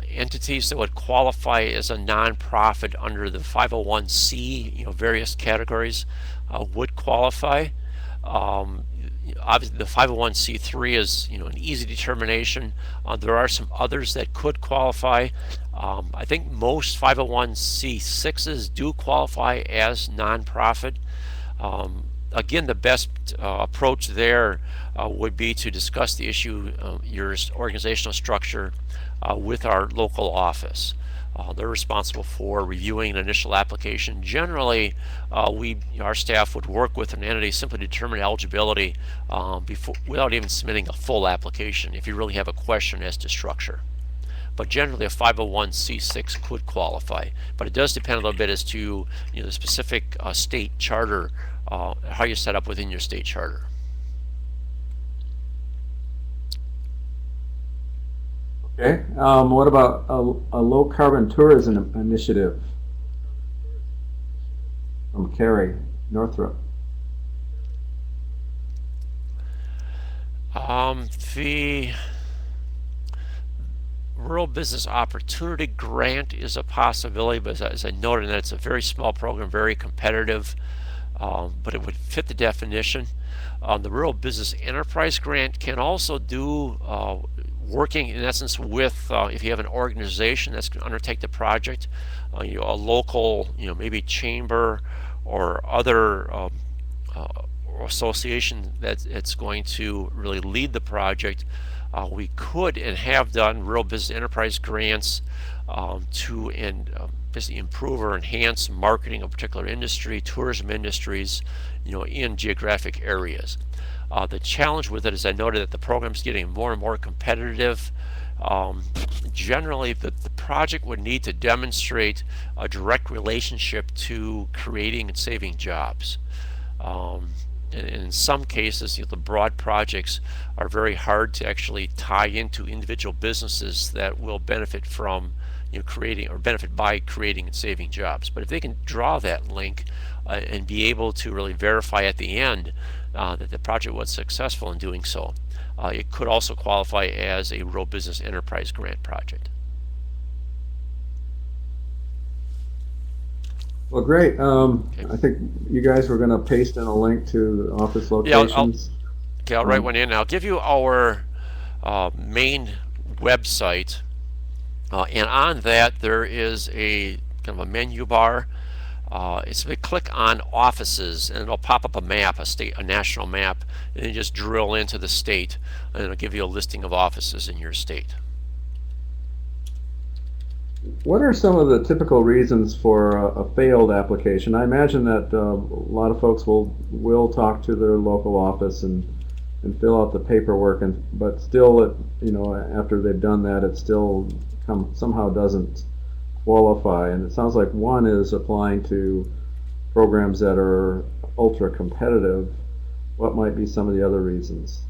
entities that would qualify as a nonprofit under the 501c, various categories, would qualify. Obviously, the 501c3 is, an easy determination. There are some others that could qualify. I think most 501c6s do qualify as nonprofit. Again, the best approach there would be to discuss the issue, your organizational structure, with our local office. They're responsible for reviewing an initial application. Generally, our staff would work with an entity simply to determine eligibility without even submitting a full application if you really have a question as to structure. But generally a 501c6 could qualify. But it does depend a little bit as to the specific state charter, how you're set up within your state charter.
Okay. What about a low carbon tourism initiative from Carrie Northrop?
The Rural Business Opportunity Grant is a possibility, but as I noted, it's a very small program, very competitive, but it would fit the definition. The Rural Business Enterprise Grant can also do working in essence with, if you have an organization that's going to undertake the project, a local, maybe chamber or other or association that's going to really lead the project. We could and have done rural business enterprise grants to basically improve or enhance marketing of particular industry, tourism industries, in geographic areas. The challenge with it is I noted that the program's getting more and more competitive. Generally, the project would need to demonstrate a direct relationship to creating and saving jobs. And in some cases, the broad projects are very hard to actually tie into individual businesses that will benefit from creating or benefit by creating and saving jobs. But if they can draw that link and be able to really verify at the end that the project was successful in doing so, it could also qualify as a rural business enterprise grant project.
Well, great. I think you guys were going to paste in a link to the office locations.
Yeah, I'll write one in. I'll give you our main website, and on that there is a kind of a menu bar. It's a click on offices, and it'll pop up a map, a national map, and then just drill into the state, and it'll give you a listing of offices in your state.
What are some of the typical reasons for a failed application? I imagine that a lot of folks will talk to their local office and fill out the paperwork, but still, after they've done that, it still somehow doesn't qualify. And it sounds like one is applying to programs that are ultra competitive. What might be some of the other reasons?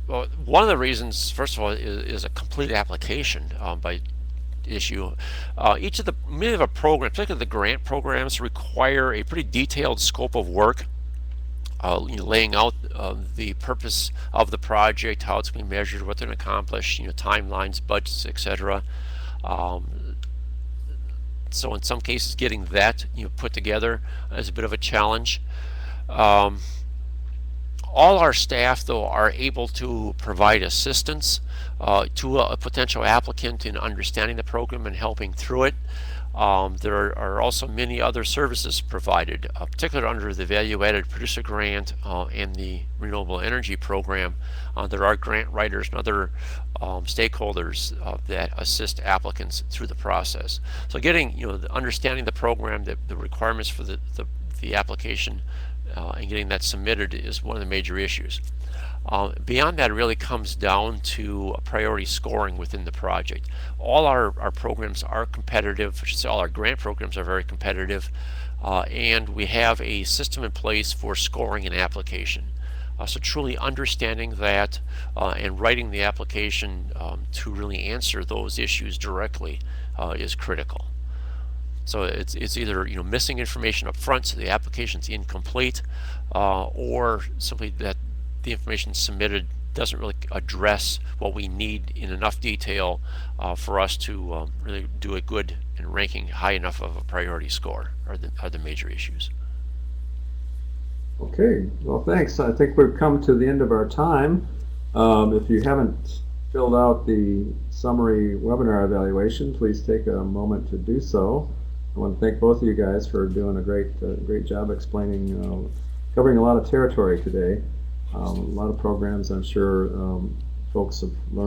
Well, one of the reasons, first of all, is a complete application by issue. Many of the programs, particularly the grant programs, require a pretty detailed scope of work, laying out the purpose of the project, how it's going to be measured, what they're going to accomplish, timelines, budgets, etc. So in some cases, getting that put together is a bit of a challenge. All our staff, though, are able to provide assistance to a potential applicant in understanding the program and helping through it. There are also many other services provided, particularly under the Value-Added Producer Grant and the Renewable Energy Program. There are grant writers and other stakeholders that assist applicants through the process. So getting, understanding the program, the requirements for the application, and getting that submitted is one of the major issues. Beyond that, it really comes down to priority scoring within the project. All our programs are competitive. I should say all our grant programs are very competitive, and we have a system in place for scoring an application. So truly understanding that and writing the application to really answer those issues directly is critical. So it's either missing information up front, so the application's incomplete, or simply that the information submitted doesn't really address what we need in enough detail for us to really do a good and ranking high enough of a priority score are the major issues.
Okay, well, thanks. I think we've come to the end of our time. If you haven't filled out the summary webinar evaluation, please take a moment to do so. I want to thank both of you guys for doing a great job explaining, covering a lot of territory today. A lot of programs I'm sure folks have learned